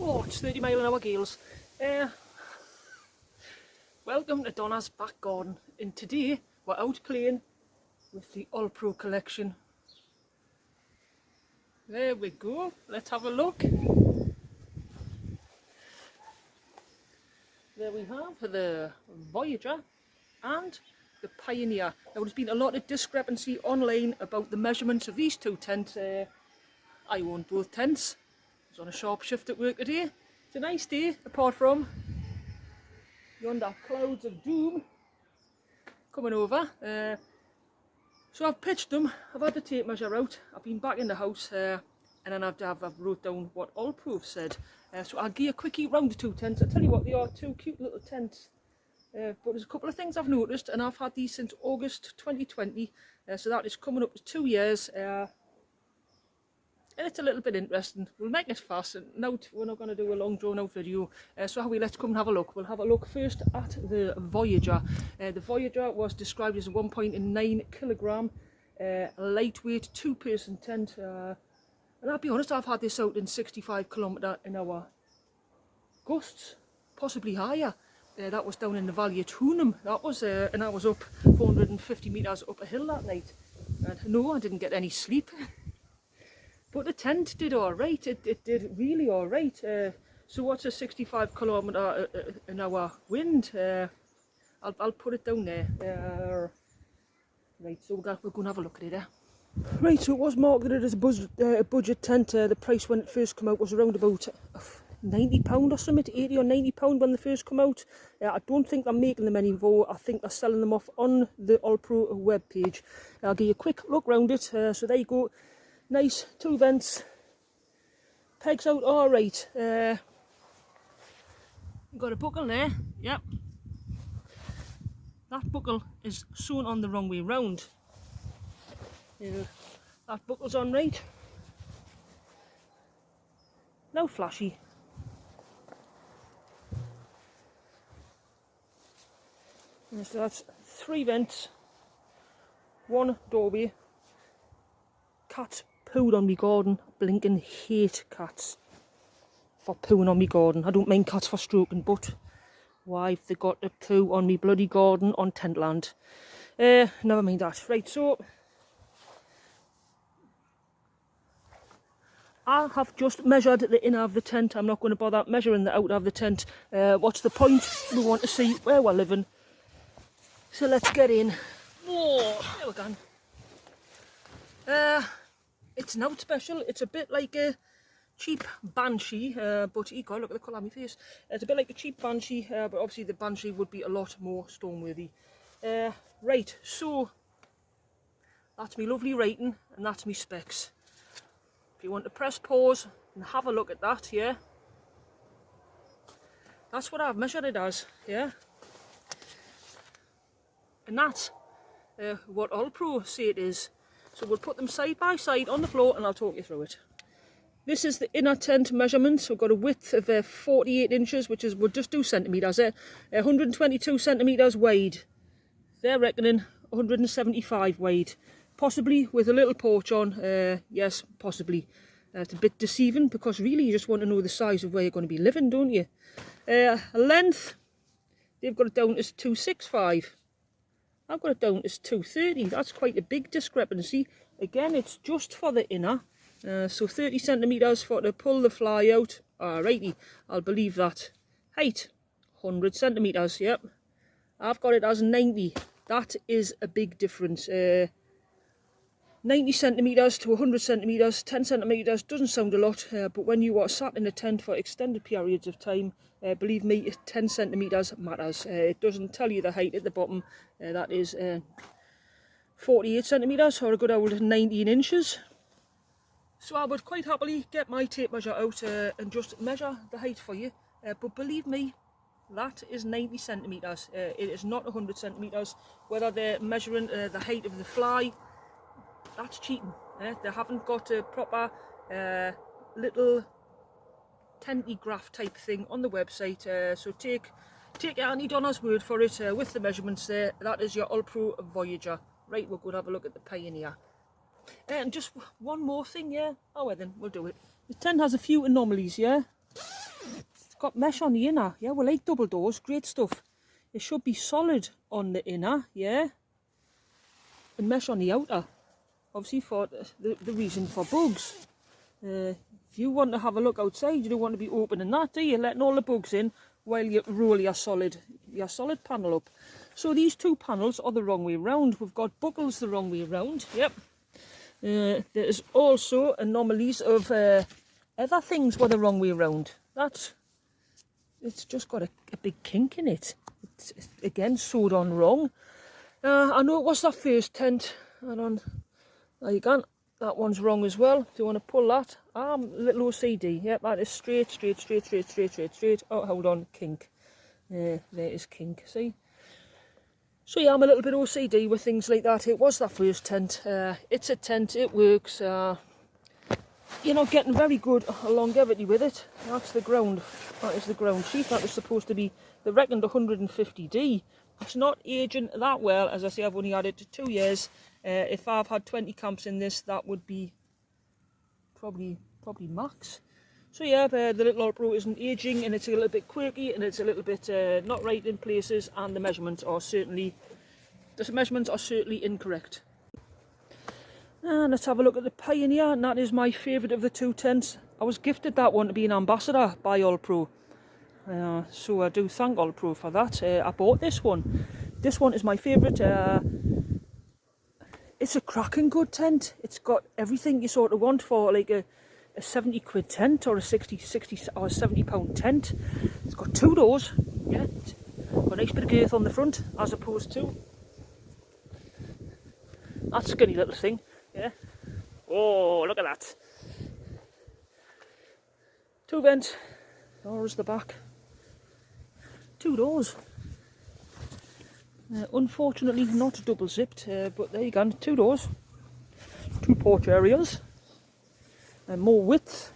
Oh, it's 30-mile-an-hour gales. Welcome to Donna's back garden, and today we're out playing with the Olpro collection. There we go, let's have a look. There we have the Voyager and the Pioneer. Now, there's been a lot of discrepancy online about the measurements of these two tents. I own both tents. I was on a sharp shift at work today. It's a nice day, apart from yonder clouds of doom coming over. So I've pitched them, I've had the tape measure out, I've been back in the house and then I've wrote down what Olpro have said. So I'll give you a quickie round the two tents. I'll tell you what, they are two cute little tents. But there's a couple of things I've noticed, and I've had these since August 2020, so that is coming up to 2 years. And it's a little bit interesting. We'll make it fast. Now we're not going to do a long drawn out video. So let's come and have a look. We'll have a look first at the Voyager. The Voyager was described as a 1.9 kilogram lightweight two-person tent. And I'll be honest, I've had this out in 65 km/h gusts, possibly higher. That was down in the Valley of Tunham. That was, and I was up 450 metres up a hill that night. And no, I didn't get any sleep. But the tent did alright, it did really alright. So what's a 65 km/h wind? I'll put it down there. Right, so we're going to have a look at it there. Right, so it was marketed as a budget tent. The price when it first came out was around about £90 or something, £80 or £90 when they first come out. I don't think they're making them anymore. I think they're selling them off on the Olpro webpage. I'll give you a quick look round it. So there you go. Nice, two vents, pegs out alright. Got a buckle there, yep. That buckle is sewn on the wrong way round. That buckle's on right. Now flashy. And so that's 3 vents, 1 doorway. Cats pooed on me garden. Blinking hate cats for pooing on me garden. I don't mind cats for stroking, but why have they got to poo on me bloody garden on tent land? Never mind that. Right, so I have just measured the inner of the tent. I'm not going to bother measuring the outer of the tent. What's the point? We want to see where we're living. So let's get in. Whoa, there we go. It's not special. It's a bit like a cheap Banshee, but God, look at the colour of my face. It's a bit like a cheap Banshee, but obviously the Banshee would be a lot more stormworthy. Right, so that's my lovely rating, and that's my specs. If you want to press pause and have a look at that, yeah, that's what I've measured it as, yeah, and that's what Olpro say it is. So we'll put them side by side on the floor and I'll talk you through it. This is the inner tent measurements. We've got a width of 48 inches, which is, we'll just do centimetres there. 122 centimetres wide. They're reckoning 175 wide. Possibly with a little porch on, yes, possibly. It's a bit deceiving because really you just want to know the size of where you're going to be living, don't you? Length, they've got it down as 265. I've got it down as 230. That's quite a big discrepancy. Again, it's just for the inner. So 30 centimetres for to pull the fly out. Alrighty, I'll believe that. Height, 100 centimetres, yep. I've got it as 90. That is a big difference. 90 centimetres to 100 centimetres, 10 centimetres doesn't sound a lot, but when you are sat in a tent for extended periods of time, believe me, 10 centimetres matters. It doesn't tell you the height at the bottom. That is 48 centimetres or a good old 19 inches. So I would quite happily get my tape measure out and just measure the height for you. But believe me, that is 90 centimetres. It is not 100 centimetres. Whether they're measuring the height of the fly, that's cheating. They haven't got a proper little tenty graph type thing on the website. So take Annie Donna's word for it with the measurements there. That is your Olpro Voyager. Right, we'll go and have a look at the Pioneer. And just one more thing, yeah. Oh well then, we'll do it. The tent has a few anomalies, yeah. It's got mesh on the inner. Yeah, we like double doors. Great stuff. It should be solid on the inner, yeah, and mesh on the outer. Obviously for the reason for bugs. If you want to have a look outside, you don't want to be opening that, do you? Letting all the bugs in while you roll your solid panel up. So these two panels are the wrong way round. We've got buckles the wrong way round. Yep. There's also anomalies of other things were the wrong way round. It's just got a big kink in it. It's again sewed on wrong. I know it was that first tent. There you go. That one's wrong as well. Do you want to pull that? Little OCD. Yep, that is straight. Oh, hold on, kink. There is kink, see? So yeah, I'm a little bit OCD with things like that. It was that first tent. It's a tent, it works. You're not getting very good longevity with it. That's the ground. That is the ground sheet. That is supposed to be, they reckoned 150D. It's not aging that well. As I say, I've only had it 2 years. If I've had 20 camps in this, that would be probably max. So yeah, the little Olpro isn't aging, and it's a little bit quirky, and it's a little bit not right in places, and the measurements are certainly incorrect. And let's have a look at the Pioneer, and that is my favourite of the two tents. I was gifted that one to be an ambassador by Olpro. So I do thank Olpro for that. I bought this one. This one is my favourite. It's a cracking good tent. It's got everything you sort of want for like a 70 quid tent or a 60 or 70 pound tent. It's got two doors. Yeah, it's got a nice bit of girth on the front as opposed to that skinny little thing. Yeah. Oh, look at that. Two vents. Doors the back. Two doors. Unfortunately not double zipped, but there you go, two doors, two porch areas, and more width.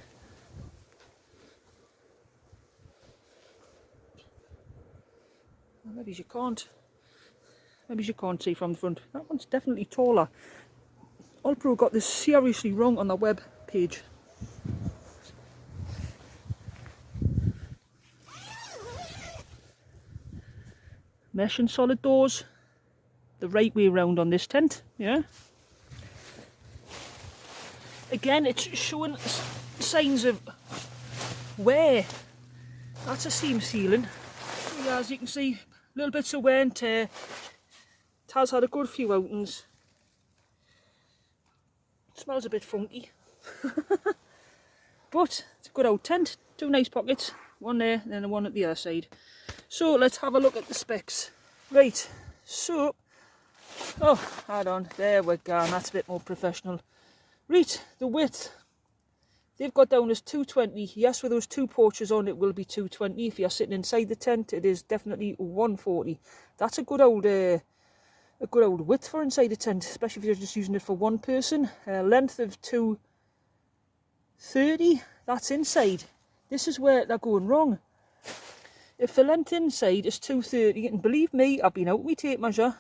Maybe you can't see from the front. That one's definitely taller. Olpro got this seriously wrong on their web page. Mesh and solid doors, the right way round on this tent, yeah. Again, it's showing signs of wear. That's a seam sealing. Yeah, as you can see, little bits of wear and tear. It has had a good few outings. It smells a bit funky. But it's a good old tent, two nice pockets, one there and then the one at the other side. So let's have a look at the specs. Right, so, oh, hold on, there we go, that's a bit more professional. Right, the width, they've got down as 220. Yes, with those two porches on, it will be 220. If you're sitting inside the tent, it is definitely 140. That's a good old width for inside a tent, especially if you're just using it for one person. Length of 230, that's inside. This is where they're going wrong. If the length inside is 230, and believe me, I've been out with my tape measure,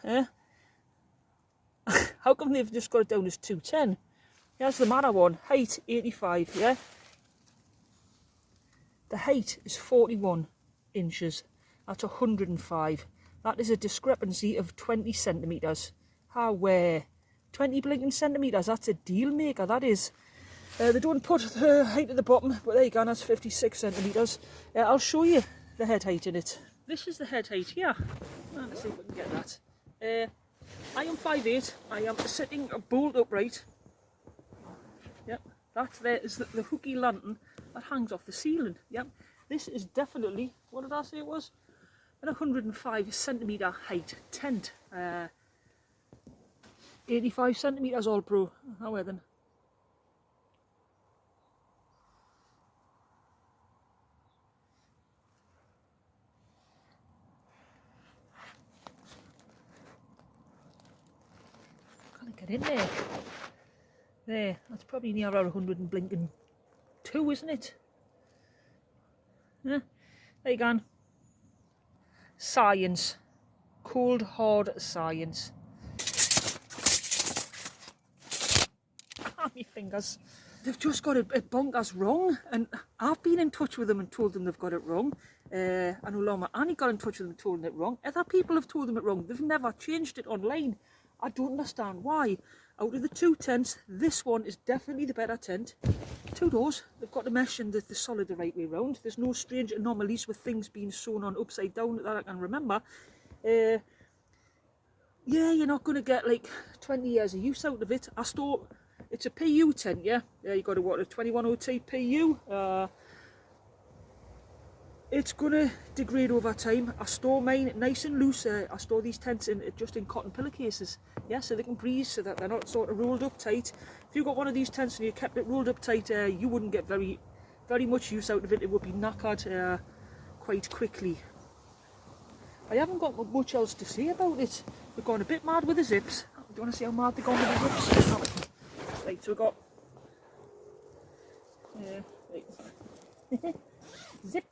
how come they've just got it down as 210? Here's the matter one, height 85, yeah? The height is 41 inches, that's 105. That is a discrepancy of 20 centimetres. Where? 20 blinking centimetres, that's a deal maker, that is. They don't put the height at the bottom, but there you go, that's 56 centimetres. I'll show you the head height in it. This is the head height here. Let's see if we can get that. I am 5'8". I am sitting bolt upright. Yep, that's there is the hooky lantern that hangs off the ceiling. Yep, this is definitely, what did I say it was? An 105 centimetre height tent. 85 centimetres Olpro. How are then? Get in there. There, that's probably near our 100 and blinking 2, isn't it? Yeah, there you go. Science. Cold, hard science. Ah, my fingers. they've just got it bonkers wrong, and I've been in touch with them and told them they've got it wrong. I know Lama Annie got in touch with them and told them it wrong. Other people have told them it wrong. They've never changed it online. I don't understand why. Out of the two tents, this one is definitely the better tent. Two doors, they've got the mesh and the solid the right way round. There's no strange anomalies with things being sewn on upside down that I can remember. Yeah, you're not going to get like 20 years of use out of it. It's a PU tent, yeah? You got a 21OT PU. It's going to degrade over time. I store mine nice and loose. I store these tents just in cotton pillowcases, yeah, so they can breathe, so that they're not sort of rolled up tight. If you got one of these tents and you kept it rolled up tight, you wouldn't get very much use out of it. It would be knackered quite quickly. I haven't got much else to say about it. We've gone a bit mad with the zips. Do you want to see how mad they've gone with the zips? Right, so we've got right. Zip.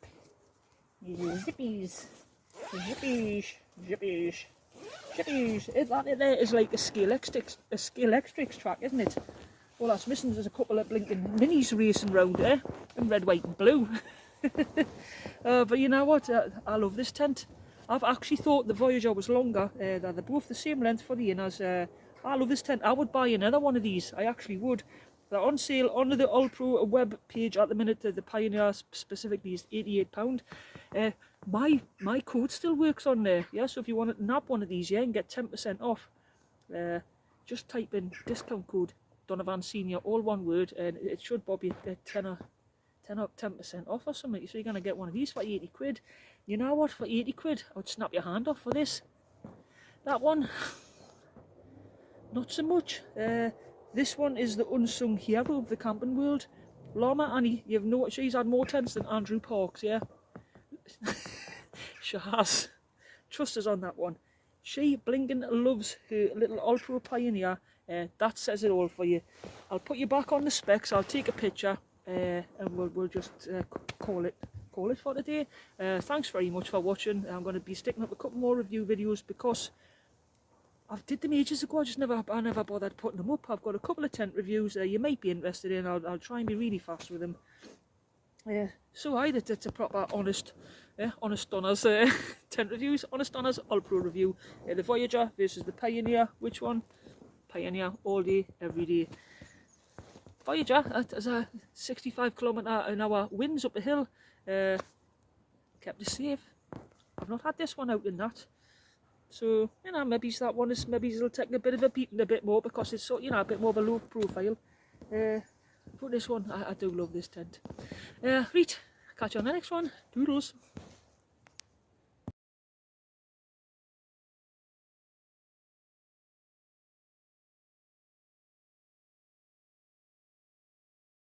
Zippies, zippies, zippies, zippies. That there is like a scale extrix track, isn't it? All that's missing is a couple of blinking minis racing round there in red, white and blue. But you know what? I love this tent. I've actually thought the Voyager was longer. They're both the same length for the inners. I love this tent. I would buy another one of these. I actually would. They're on sale on the Olpro web page at the minute. The Pioneer specifically is £88. My code still works on there, yeah, so if you want to nab one of these, yeah, and get 10% off, just type in discount code Donovan Senior, all one word, and it should bob you 10% off or something. So you're going to get one of these for 80 quid. You know what, for 80 quid, I would snap your hand off for this. That one, not so much. This one is the unsung hero of the camping world. Llama Annie, you've noticed she's had more tents than Andrew Parks, yeah? She has. Trust us on that one. She blinking loves her little Olpro Pioneer. That says it all for you. I'll put you back on the specs. I'll take a picture and we'll just call it for today. Thanks very much for watching. I'm going to be sticking up a couple more review videos because I did them ages ago. I never bothered putting them up. I've got a couple of tent reviews you might be interested in. I'll try and be really fast with them. So it's a proper honest Donner's tent reviews. Honest Donner's Olpro review. The Voyager versus the Pioneer. Which one? Pioneer all day, every day. Voyager has a 65km/h winds up the hill. Kept us safe. I've not had this one out in that. So, you know, maybe that one is, maybe it'll take a bit of a beating a bit more because it's, so, you know, a bit more of a low profile. But this one, I do love this tent. Right, catch you on the next one. Doodles.